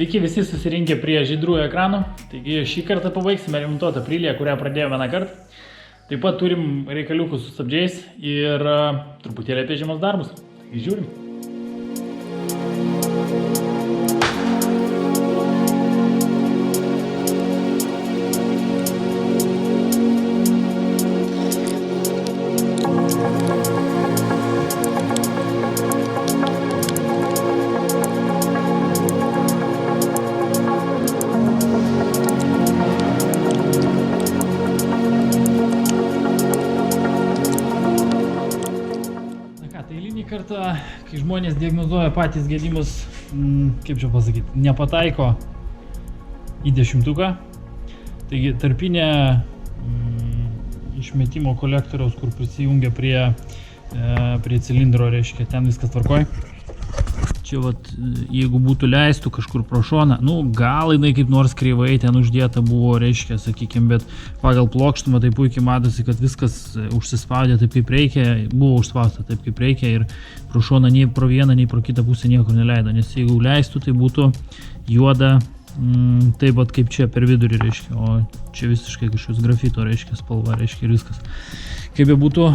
Sveiki visi susirinkę prie žydrųjų ekranų. Taigi šį kartą pabaigsime remontuotą Apriliją, kurią pradėjome vieną kartą. Taip pat turim reikaliukų su stabdžiais ir truputėlį apie žiemos darbus. Taigi žiūrim. Kartą, kai žmonės diagnozuoja patys gedimus, kaip čia pasakyti, nepataiko į 10-tuką. Taigi tarpinė išmetimo kolektoriaus, kur prisijungia prie cilindro, reiškia, ten viskas tvarkoj. Čia vat, jeigu būtų leistų kažkur pro šoną, gal jinai kaip nors kreivai ten uždėta buvo, reiškia, sakykime, bet pagal plokštumą tai puikiai matosi, kad viskas užsispaudė taip kaip reikia, buvo užspausta taip kaip reikia ir pro šoną nei pro vieną, nei pro kitą pusę niekur neleido, nes jeigu leistų, tai būtų juoda, taip pat kaip čia per vidurį, reiškia, o čia visiškai kažkoks grafito, reiškia, spalva, reiškia, ir viskas. Kaip be būtų,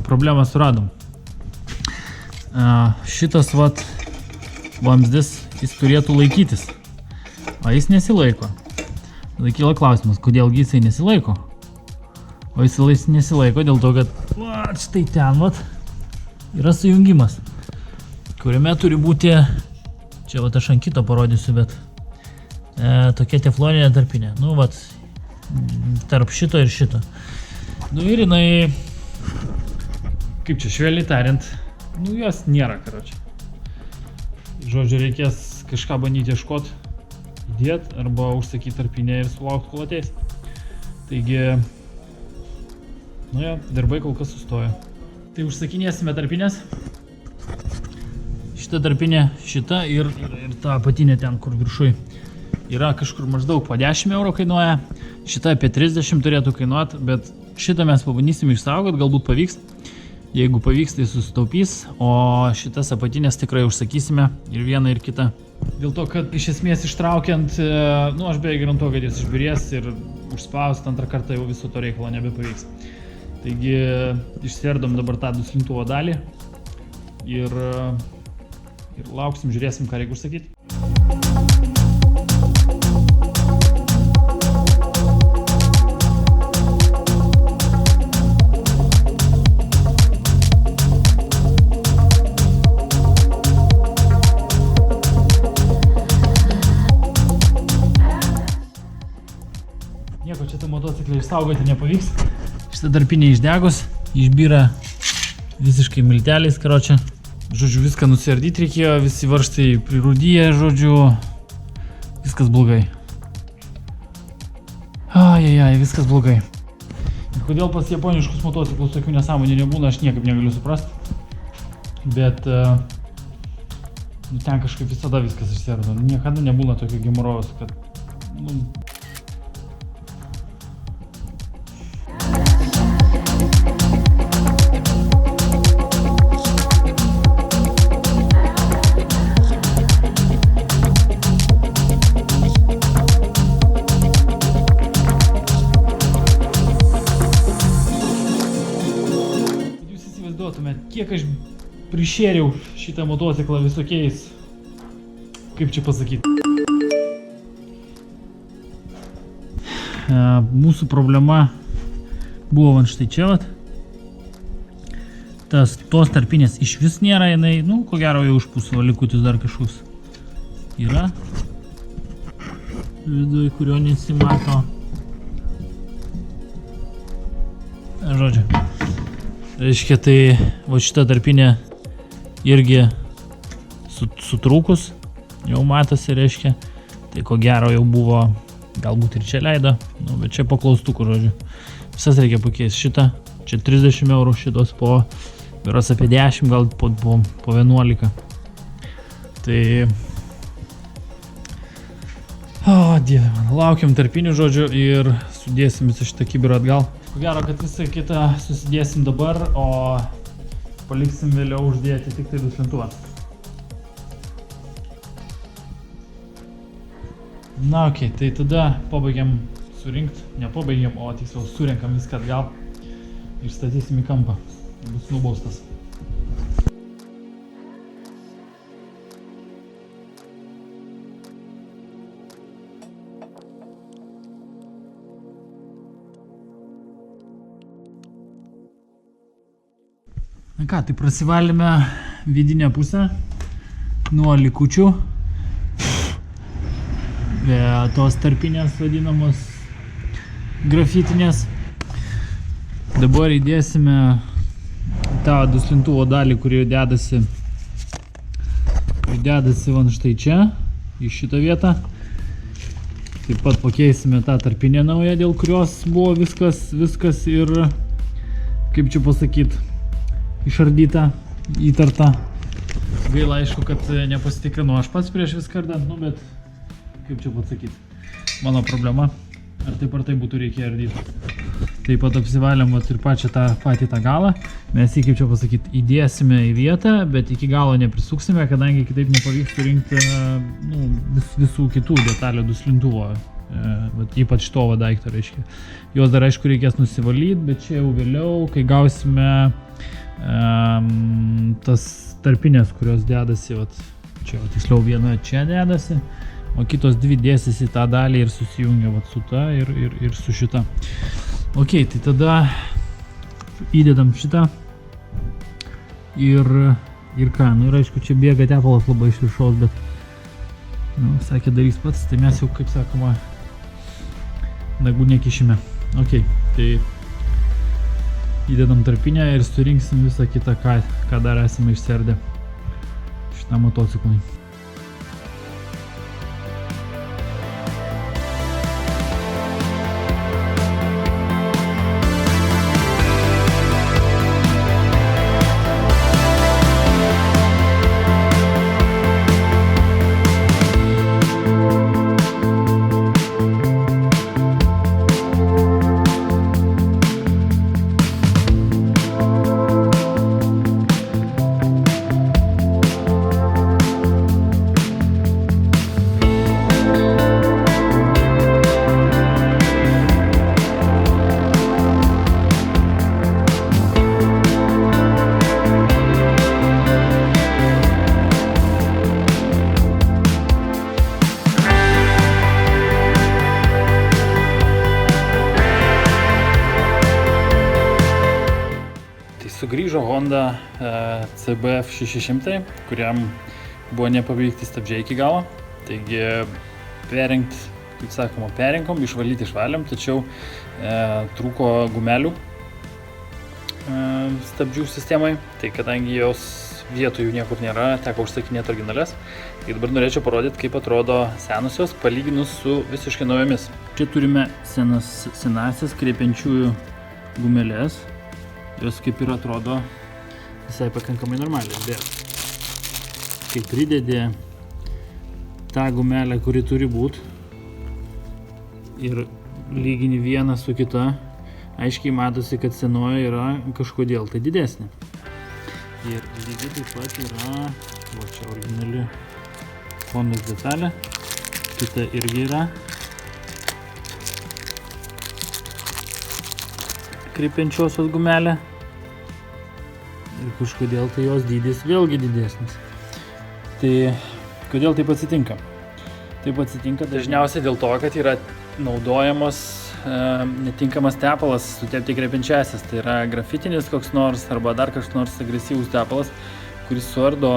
problemą suradom. Šitas vat vamzdis, jis turėtų laikytis, o jis nesilaiko. Tada kyla klausimas, kodėlgi jisai nesilaiko. O jis nesilaiko dėl to, kad štai ten vat yra sujungimas, kuriame turi būti, čia vat aš ant kito parodysiu, bet tokia tefloninė tarpinė, tarp šito ir šito. Ir jinai, kaip čia švelniai tariant, jos nėra, karočią. Žodžiu, reikės kažką bandyti ieškoti, įdėti arba užsakyti tarpinę ir sulaukti, kol ateis. Taigi, darbai kol kas sustojo. Tai užsakinėsime tarpinės. Šita tarpinė, šita ir ta apatinė ten, kur viršui. Yra kažkur maždaug po 10 eurų kainuoja. Šita apie 30 turėtų kainuoti, bet šitą mes pabandysim išsaugoti, galbūt pavyks. Jeigu pavyks, tai susitaupys, o šitas apatinės tikrai užsakysime ir vieną ir kitą. Dėl to, kad iš esmės ištraukiant, aš beveik garantuoju, kad jis išbirės ir užspausti antrą kartą jau viso to reikalo nebepavyks. Taigi išsiardom dabar tą duslintuvo dalį ir lauksim, žiūrėsim, ką reikia užsakyti. Nieko čia tą motociklą išsaugoti nepavyks. Šitą tarpinę išdegus, išbyra visiškai milteliais, karočią. Žodžiu, viską nusiardyti reikėjo, visi varžtai prirūdyje, žodžiu, viskas blogai. Viskas blogai. Ir kodėl pas japoniškus motociklus tokių nesąmonių nebūna, aš niekaip negaliu suprasti. Bet ten kažkaip visada viskas išsiardo. Niekada nebūna tokio gemorojaus, kad kiek aš prišėriau šitą motociklą visokiais, kaip čia pasakyti. Mūsų problema buvo van štai čia vat. Tos tarpinės iš vis nėra, jinai, ko gero jau užpūsavo, likutis dar kažkoks yra. Viduj, kurio nesimato. Žodžiu. Reiškia, tai va šita tarpinė irgi sutrūkus, jau matosi, reiškia, tai ko gero jau buvo, galbūt ir čia leido, bet čia po klaustukų, žodžiu. Visas reikia pakeisti šitą, čia 30 eurų, šitos po, beras apie 10, gal po 11. Tai, dieve man, laukiam tarpinių, žodžiu, ir sudėsim visą šitą kibirą atgal. Ko gero, kad visą kitą susidėsim dabar, o paliksim vėliau uždėti tik tai duslintuvą. Na, okei, tai tada pabaigiam surinkt, nepabaigiam, o tiksliau surinkam viską atgal ir statysim į kampą. Bus nubaustas. Na ką, tai prasivalėme vidinę pusę nuo likučių. Tos tarpinės vadinamos grafitinės. Dabar įdėsime tą duslintuvo dalį, kuri dedasi van štai čia, į šitą vietą. Taip pat pakeisime tą tarpinę naują, dėl kurios buvo viskas ir, kaip čia pasakyt, išardyta, įtarta. Gaila, aišku, kad nepasitikrinu aš pats prieš viską ardant, nu, bet kaip čia pasakyti, mano problema, ar taip būtų reikėję ardyti. Taip pat apsivalėm ir patį tą galą, mes jį, kaip čia pasakyti, įdėsime į vietą, bet iki galo neprisuksime, kadangi kitaip nepavyks surinkti visų kitų detalių duslintuvo, ypač to daikto, reiškia. Jos dar, aišku, reikės nusivalyti, bet čia jau vėliau, kai gausime tas tarpinės, kurios dedasi, čia tiksliau viena čia dedasi, o kitos dvi dėsis į tą dalį ir susijungia su ta ir su šita. Ok, tai tada įdedam šitą ir ką, nu ir aišku, čia bėga tepalas labai iš viršaus, bet sakė darys pats, tai mes jau, kaip sakoma, nagų nekišime. Ok, tai įdedam tarpinę ir surinksim visą kitą, ką dar esame išsiardę šitam motociklui. Sugrįžo Honda CBF 600, kuriam buvo nepaveikti stabdžiai iki galo. Taigi perrinkt, kaip sakoma, perrinkom, išvalyti išvalėm, tačiau trūko gumelių stabdžių sistemai. Tai kadangi jos vietų jų niekur nėra, teko užsakinėti originales. Tai dabar norėčiau parodyti, kaip atrodo senusios, palyginus su visiškai naujomis. Čia turime senasias kreipiančiųjų gumelės. Jos kaip ir atrodo visai pakankamai normaliai, bet kai pridedi tą gumelę, kuri turi būti, ir lygini vieną su kita, aiškiai matosi, kad senoji yra kažkodėl tai didesnė. Ir lygiai taip pat yra, va čia originali Hondos detalė, kita irgi yra kreipiančiosios gumelė. Ir kažkodėl tai jos dydis vėlgi didesnis. Tai kodėl taip atsitinka? Taip atsitinka dažniausiai dėl to, kad yra naudojamas netinkamas tepalas sutepti kreipiančiąsias. Tai yra grafitinis koks nors arba dar kažkoks nors agresyvus tepalas, kuris suardo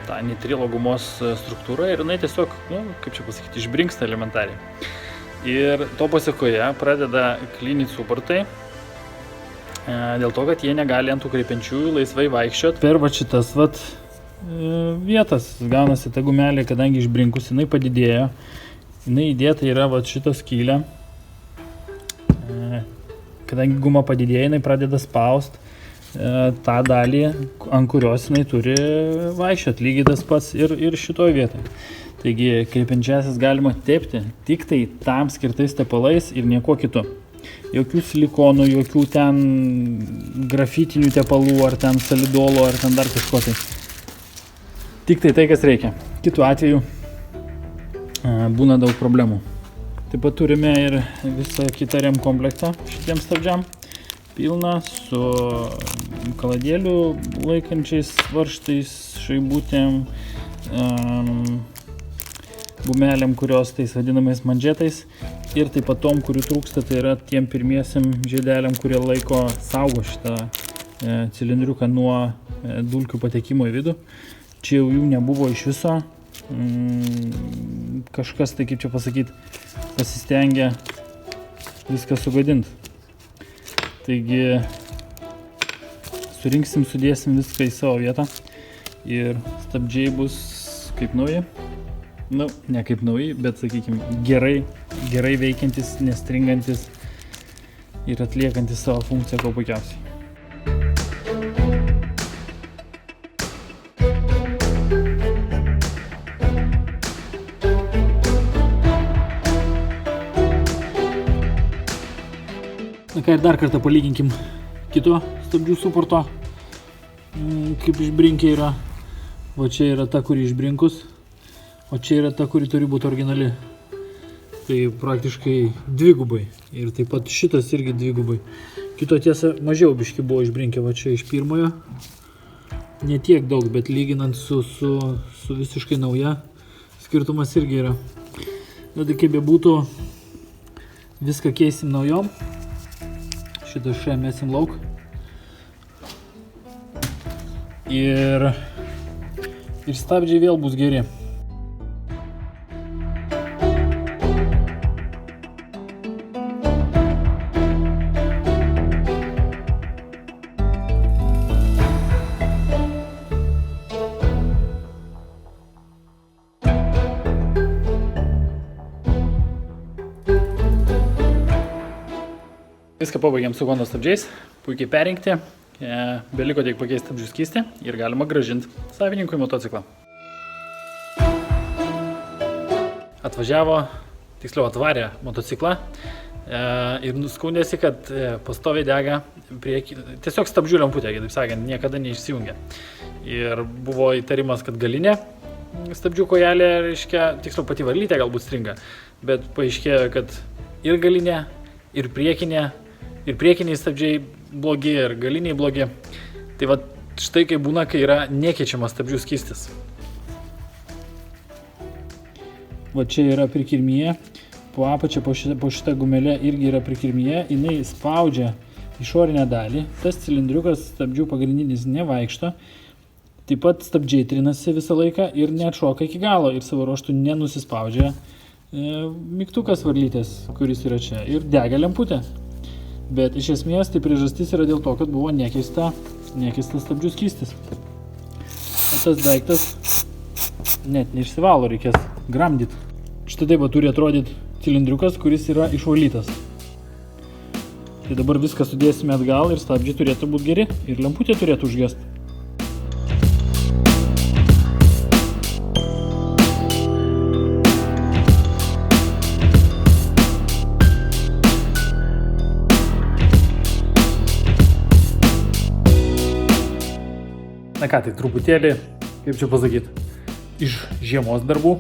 tą nitrilo gumos struktūrą ir jinai tiesiog, kaip čia pasakyti, išbrinksta elementariai. Ir to pasekoje pradeda klynyti suportai. Dėl to, kad jie negali ant tų kreipiančiųjų laisvai vaikščiot per šitas vietas. Gaunasi ta gumelė, kadangi išbrinkus, jinai padidėjo. Jinai įdėta yra šitą skylę. Kadangi guma padidėjo, jinai pradeda spaust tą dalį, ant kurios jinai turi vaikščiot. Lygiai tas pats ir šitoj vietoj. Taigi kreipiančiasis galima tepti tik tai tam skirtais tepalais ir nieko kitu. Jokių silikonų, jokių ten grafitinių tepalų, ar ten solidolų, ar ten dar kažko tai. Tik tai, kas reikia. Kitu atveju būna daug problemų. Taip pat turime ir visą kitą rem komplektą šitiem stabdžiam. Pilna su kaladėlių laikančiais varžtais, šaibutėm, gumelėm, kurios tais vadinamais manžetais. Ir taip pat tom, kurių trūksta, tai yra tiem pirmiesiam žiedeliam, kurie saugo šitą cilindriuką nuo dulkių patekimo į vidų. Čia jau jų nebuvo iš viso. Kažkas, tai kaip čia pasakyti, pasistengė viską sugadinti. Taigi surinksim, sudėsim viską į savo vietą ir stabdžiai bus kaip nauji. Nu, ne kaip nauji, bet, sakykime, gerai veikiantis, nestringantis ir atliekantis savo funkciją kuo puikiausiai. Na ką, ir dar kartą palyginkim kito stabdžių suporto, kaip išbrinkė yra. Va čia yra ta, kuri išbrinkus, o čia yra ta, kuri turi būti originali. Tai praktiškai dvigubai. Ir taip pat šitas irgi dvigubai. Kito tiesa mažiau biški buvo išbrinkę, va čia iš pirmojo. Ne tiek daug, bet lyginant su visiškai nauja, skirtumas irgi yra. Bet kaip bebūtų, viską keisim naujom. Šitą šią mesim lauk. Ir stabdžiai vėl bus geri. Viską pabaigėm su Honda stabdžiais, puikiai perrinkti, beliko tik pakeisti stabdžių skystį ir galima grąžinti savininkui motociklą. Atvarė motociklą ir nuskundėsi, kad pastoviai dega tiesiog stabdžių lemputė, taip sakant, niekada neišsijungia. Ir buvo įtarimas, kad galinė stabdžių kojelė, reiškia, tiksliau pati varlytė galbūt stringa, bet paaiškėjo, kad ir galinė, ir priekiniai stabdžiai blogi, ir galiniai blogi. Tai va štai kaip būna, kai yra nekeičiamas stabdžių skystis. Va čia yra prikirmyje, po apačia po šitą gumelę irgi yra prikirmyje, jinai spaudžia išorinę dalį, tas cilindriukas stabdžių pagrindinis nevaikšto, taip pat stabdžiai trinasi visą laiką ir neatšoka iki galo ir savo ruožtų nenusispaudžia mygtukas varlytės, kuris yra čia, ir dega lemputė. Bet iš esmės tai priežastis yra dėl to, kad buvo nekeistas stabdžių skystis. O tas daiktas net neišsivalo, reikės gramdyti. Štai taip turi atrodyti cilindriukas, kuris yra išvalytas. Tai dabar viską sudėsime atgal ir stabdžiai turėtų būti geri ir lemputė turėtų užgesti. Na ką, tai truputėlį, kaip čia pasakyti, iš žiemos darbų,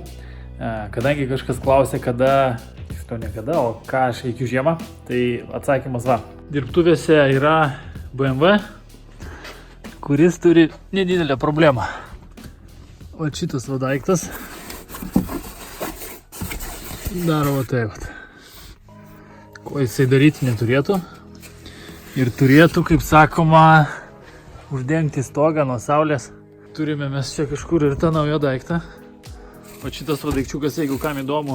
kadangi kažkas klausė, kada, ne kada, o ką aš veikiu žiemą, tai atsakymas va. Dirbtuvėse yra BMW, kuris turi nedidelę problemą. O šitas va daiktas daro va taip. Ko jisai daryti neturėtų ir turėtų, kaip sakoma, uždengti stogą nuo saulės. Turime mes čia kažkur ir tą naują daiktą. O šitas daikčiukas, jeigu kam įdomu,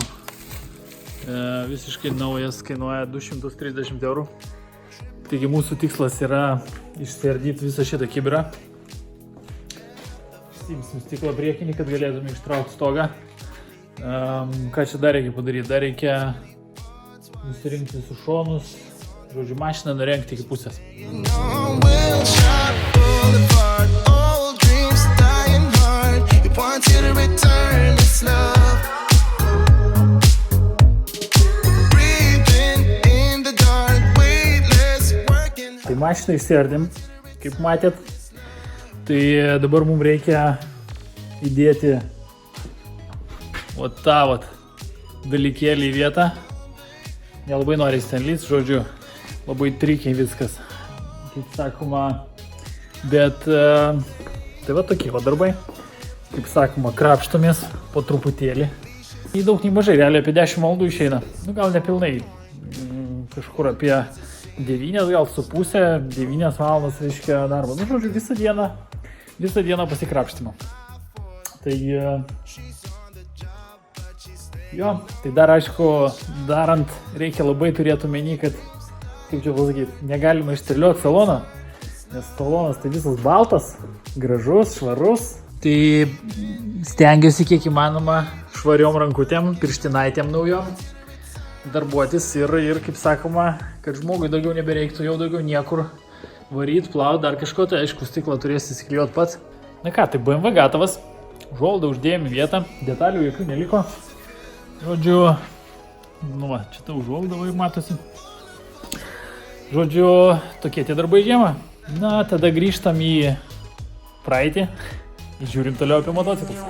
visiškai naujas, kainuoja 230 eurų. Taigi mūsų tikslas yra išsiardyti visą šitą kibirą. Išsiimsim stiklą priekinį, kad galėtume ištraukti stogą. Ką čia dar reikia padaryti? Dar reikia nusirinkti su šonus. Žodžiu, mašiną nurengti iki pusės. Tai mašiną išsiardėm, kaip matėt. Tai dabar mums reikia įdėti va tą dalykėlį į vietą. Nelabai nori ten lys, žodžiu, labai trikiai viskas, kaip sakoma. Bet tai va tokie va darbai, kaip sakoma, krapštomės po truputėlį. Į daug nei mažai, realiai apie 10 valandų išeina. Nu gal nepilnai, kažkur apie 9, gal su pusė, 9 valandas reiškia darbo. Nu žodžiu, visą dieną pasikrapštimo. Tai jo, tai dar aišku, darant reikia labai turėti omeny, kad, kaip čia pasakyti, negalima išterliuoti saloną, nes salonas tai visas baltas, gražus, švarus. Tai stengiuosi kiek įmanoma švariom rankutėm, pirštinaitėm naujom darbuotis ir kaip sakoma, kad žmogui daugiau nebereiktų jau daugiau niekur varyt, plaut, dar kažko, tai aišku, stiklą turėsi įsiklijuoti pats. Na ką, tai BMW gatavas, užuolaidą uždėjom į vietą, detalių jokių neliko. Žodžiu, nu va, čia ta užuolaida va matosi. Žodžiu, tokie tie darbai žiemą. Na, tada grįžtam į praeitį ir žiūrim toliau apie motociklus.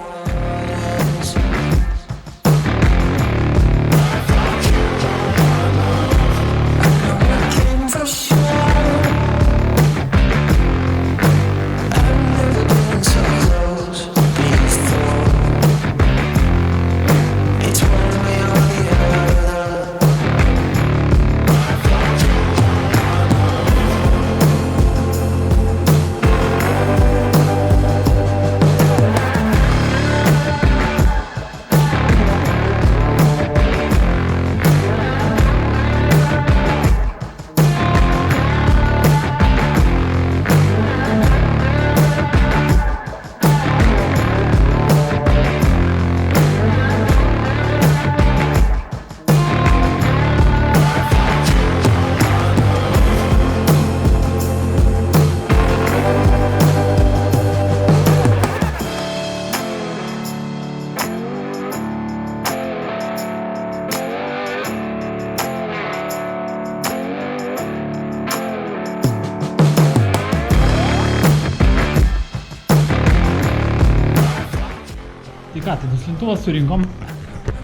Tai ką, tai duslintuvą surinkom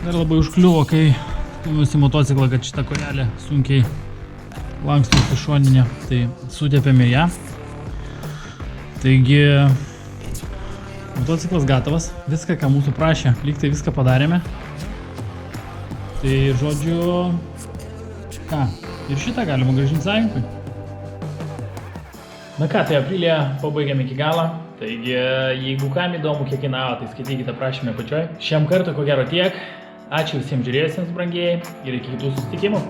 ir labai užkliuvo, kai stumiuosi motociklą, kad šitą korelę sunkiai lankstosi šoninė, tai sutepėme ją. Taigi motociklas gatavas, viską, ką mūsų prašė, lyg tai viską padarėme. Tai žodžiu, ką, ir šitą galima grąžinti savininkui. Na ką, tai aprilė pabaigėme iki galo. Taigi, jeigu kam įdomu, kiek kainavo, tai skaitykite aprašyme apačioj. Šiam kartui ko gero tiek. Ačiū visiems žiūrėjusiems, brangieji, ir iki kitų susitikimų.